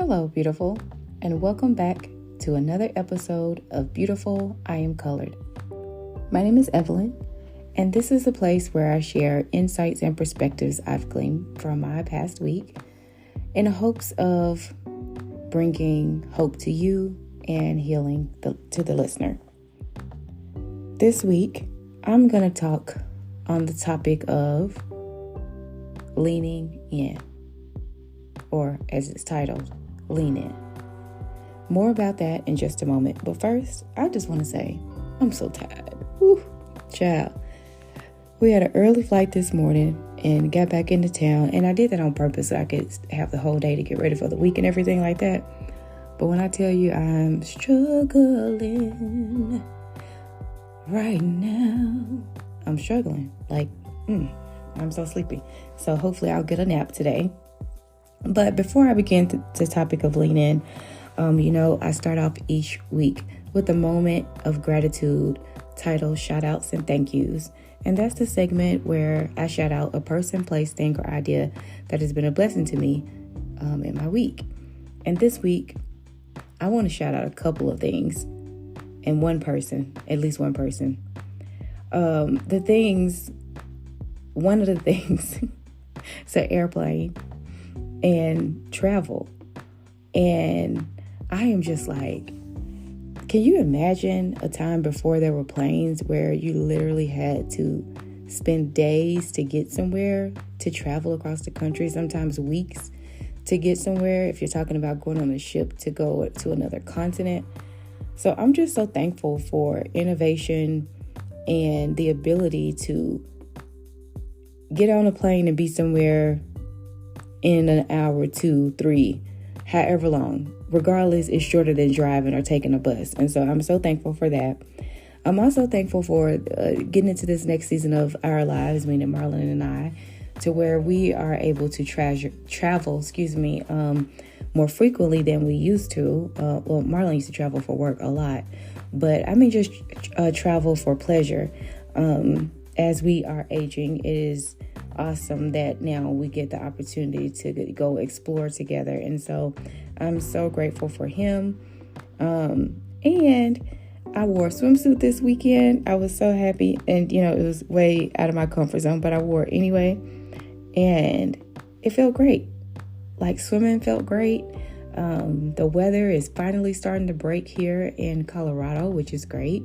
Hello, beautiful, and welcome back to another episode of Beautiful, I Am Colored. My name is Evelyn, and this is a place where I share insights and perspectives I've gleaned from my past week in hopes of bringing hope to you and healing to the listener. This week, I'm going to talk on the topic of leaning in, or as it's titled, Lean In. More about that in just a moment. But first, I just want to say, I'm so tired. Whew, child. We had an early flight this morning and got back into town. And I did that on purpose so I could have the whole day to get ready for the week and everything like that. But when I tell you I'm struggling right now, I'm struggling. I'm so sleepy. So hopefully I'll get a nap today. But before I begin the topic of lean in, I start off each week with a moment of gratitude titled Shout Outs and Thank Yous. And that's the segment where I shout out a person, place, thing, or idea that has been a blessing to me in my week. And this week, I want to shout out a couple of things and at least one person. One of the things, it's an airplane and travel. And I am just like, can you imagine a time before there were planes where you literally had to spend days to get somewhere, to travel across the country, sometimes weeks to get somewhere, if you're talking about going on a ship to go to another continent. So I'm just so thankful for innovation and the ability to get on a plane and be somewhere in an hour, 2, 3, however long. Regardless, it's shorter than driving or taking a bus. And so I'm so thankful for that. I'm also thankful for getting into this next season of our lives, meaning Marlon and I, to where we are able to travel more frequently than we used to. Marlon used to travel for work a lot, but I mean just travel for pleasure. As we are aging, it is awesome that now we get the opportunity to go explore together. And so I'm so grateful for him. And I wore a swimsuit this weekend. I was so happy. And, it was way out of my comfort zone, but I wore it anyway. And it felt great. Like swimming felt great. The weather is finally starting to break here in Colorado, which is great.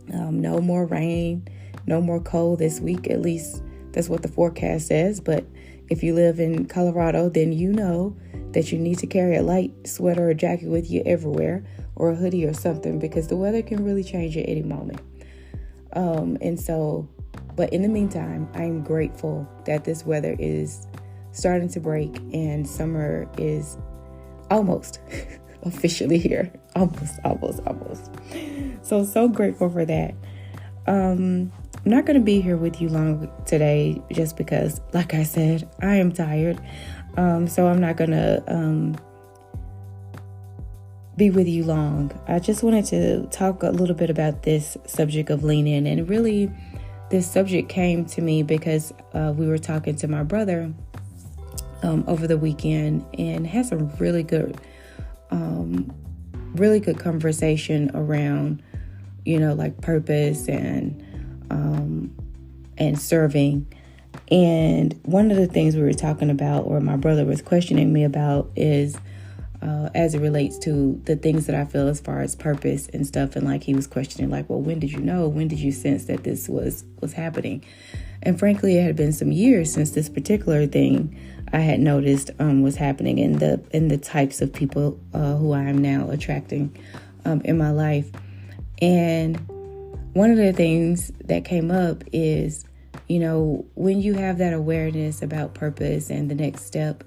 No more rain, no more cold this week, at least. That's what the forecast says. But if you live in Colorado, then you know that you need to carry a light sweater or jacket with you everywhere, or a hoodie or something, because the weather can really change at any moment. But in the meantime, I am grateful that this weather is starting to break and summer is almost officially here. Almost. So grateful for that. I'm not going to be here with you long today just because, like I said, I am tired. So I'm not going to be with you long. I just wanted to talk a little bit about this subject of lean in. And really, this subject came to me because we were talking to my brother over the weekend and had some really good conversation around, like purpose and serving. And one of the things we were talking about, or my brother was questioning me about, is as it relates to the things that I feel as far as purpose and stuff. And like he was questioning, like, well, when did you know? When did you sense that this was happening? And frankly, it had been some years since this particular thing I had noticed was happening in the types of people who I am now attracting in my life. And one of the things that came up is, when you have that awareness about purpose and the next step,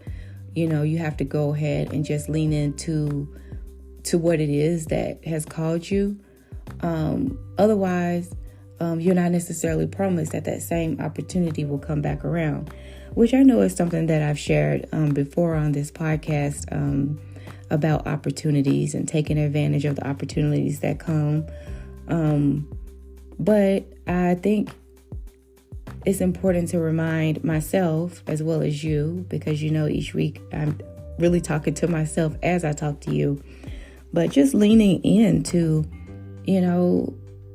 you have to go ahead and just lean into what it is that has called you. Otherwise, you're not necessarily promised that same opportunity will come back around, which I know is something that I've shared before on this podcast about opportunities and taking advantage of the opportunities that come. But I think it's important to remind myself as well as you, because each week really talking to myself as I talk to you, but just leaning into,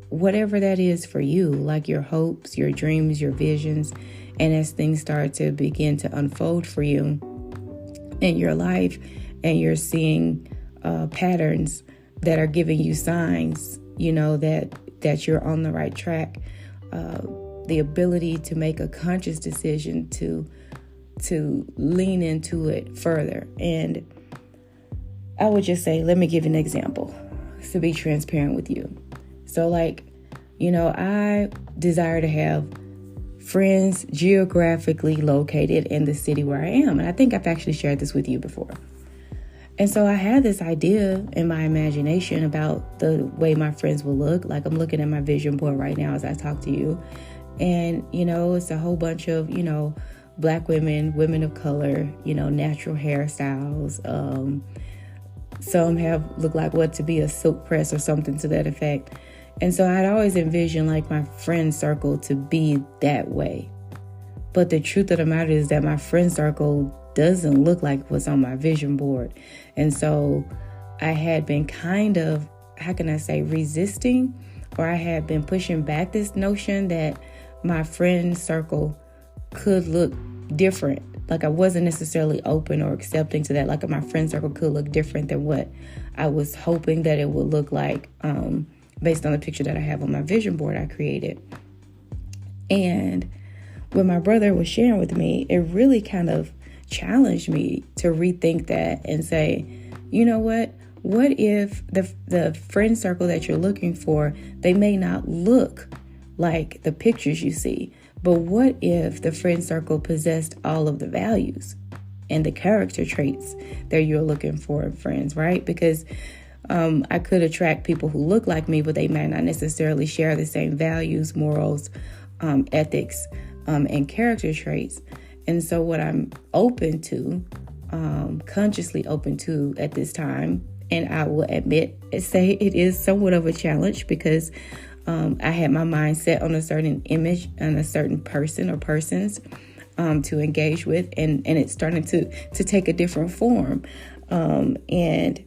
whatever that is for you, like your hopes, your dreams, your visions. And as things start to begin to unfold for you in your life, and you're seeing patterns that are giving you signs, that you're on the right track, the ability to make a conscious decision to lean into it further. And I would just say, let me give you an example to be transparent with you. So I desire to have friends geographically located in the city where I am. And I think I've actually shared this with you before. And so I had this idea in my imagination about the way my friends will look. Like, I'm looking at my vision board right now as I talk to you. And, it's a whole bunch of, Black women of color, natural hairstyles. Some look like what to be a silk press or something to that effect. And so I'd always envisioned like my friend circle to be that way. But the truth of the matter is that my friend circle doesn't look like what's on my vision board. And so I had been kind of, resisting, or I had been pushing back this notion that my friend circle could look different. Like, I wasn't necessarily open or accepting to that. Like, my friend circle could look different than what I was hoping that it would look like, based on the picture that I have on my vision board I created. And when my brother was sharing with me, it really kind of challenged me to rethink that and say, you know what? What if the friend circle that you're looking for, they may not look like the pictures you see, but what if the friend circle possessed all of the values and the character traits that you're looking for in friends, right? Because I could attract people who look like me, but they might not necessarily share the same values, morals, ethics, and character traits. And so what I'm open to, consciously open to at this time, and I will say it is somewhat of a challenge, because I had my mind set on a certain image and a certain person or persons to engage with, and it's starting to take a different form. And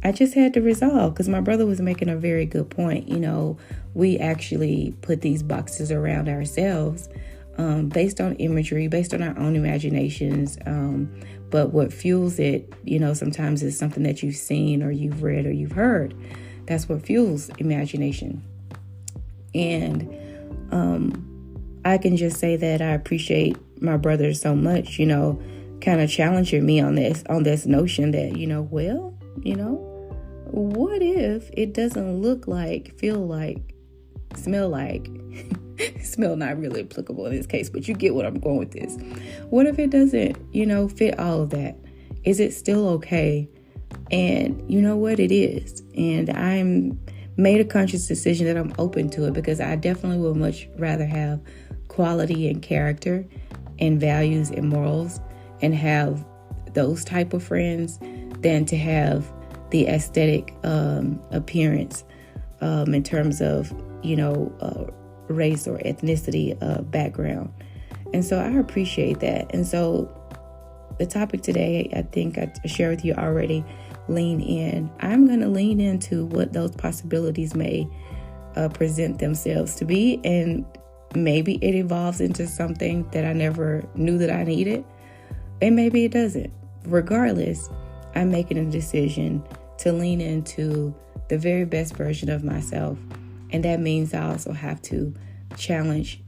I just had to resolve, because my brother was making a very good point. We actually put these boxes around ourselves based on imagery, based on our own imaginations. But what fuels it, sometimes is something that you've seen or you've read or you've heard. That's what fuels imagination. And I can just say that I appreciate my brother so much, kind of challenging me on this notion that, what if it doesn't look like, feel like, smell like, smell not really applicable in this case, but you get what I'm going with this. What if it doesn't, fit all of that? Is it still okay? And you know what? It is. And I'm made a conscious decision that I'm open to it, because I definitely would much rather have quality and character and values and morals and have those type of friends than to have the aesthetic appearance in terms of, race or ethnicity background. And so I appreciate that. And so the topic today, I think I shared with you already, lean in. I'm going to lean into what those possibilities may present themselves to be. And maybe it evolves into something that I never knew that I needed. And maybe it doesn't. Regardless, I'm making a decision to lean into the very best version of myself. And that means I also have to challenge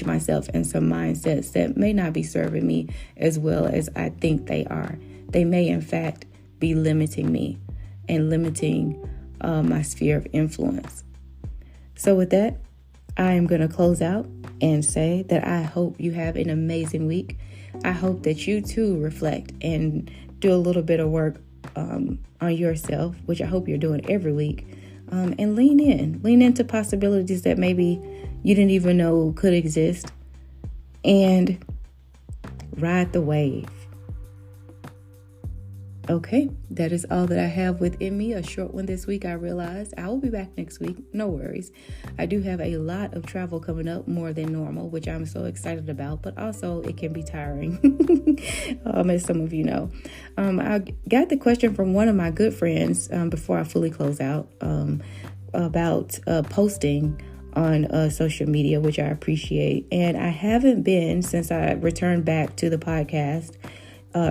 myself in some mindsets that may not be serving me as well as I think they are. They may, in fact, be limiting me and limiting my sphere of influence. So with that, I am going to close out and say that I hope you have an amazing week. I hope that you too reflect and do a little bit of work on yourself, which I hope you're doing every week, and lean into possibilities that maybe you didn't even know could exist, and ride the wave. Okay, that is all that I have within me. A short one this week, I realized. I will be back next week. No worries. I do have a lot of travel coming up, more than normal, which I'm so excited about, but also it can be tiring, as some of you know. I got the question from one of my good friends before I fully close out about posting on social media, which I appreciate. And I haven't been, since I returned back to the podcast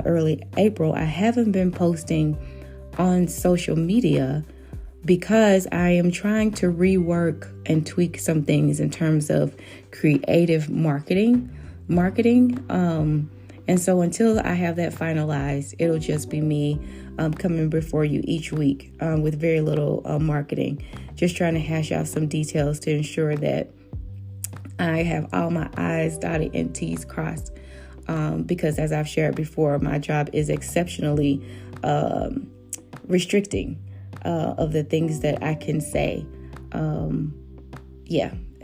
early April, I haven't been posting on social media because I am trying to rework and tweak some things in terms of creative marketing. And so until I have that finalized, it'll just be me coming before you each week with very little marketing, just trying to hash out some details to ensure that I have all my I's dotted and T's crossed. Because as I've shared before, my job is exceptionally restricting of the things that I can say. The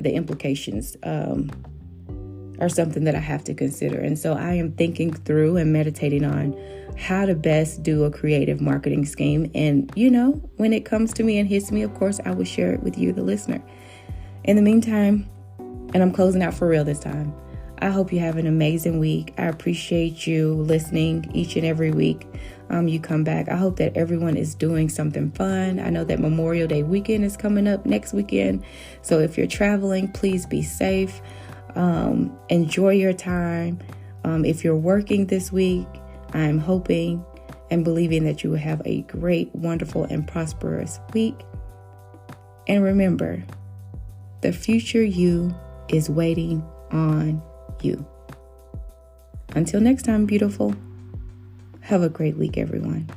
implications are something that I have to consider. And so I am thinking through and meditating on how to best do a creative marketing scheme. And, when it comes to me and hits me, of course, I will share it with you, the listener. In the meantime, and I'm closing out for real this time, I hope you have an amazing week. I appreciate you listening each and every week. You come back. I hope that everyone is doing something fun. I know that Memorial Day weekend is coming up next weekend. So if you're traveling, please be safe. Enjoy your time. If you're working this week, I'm hoping and believing that you will have a great, wonderful, and prosperous week. And remember, the future you is waiting on you. Until next time, beautiful. Have a great week, everyone.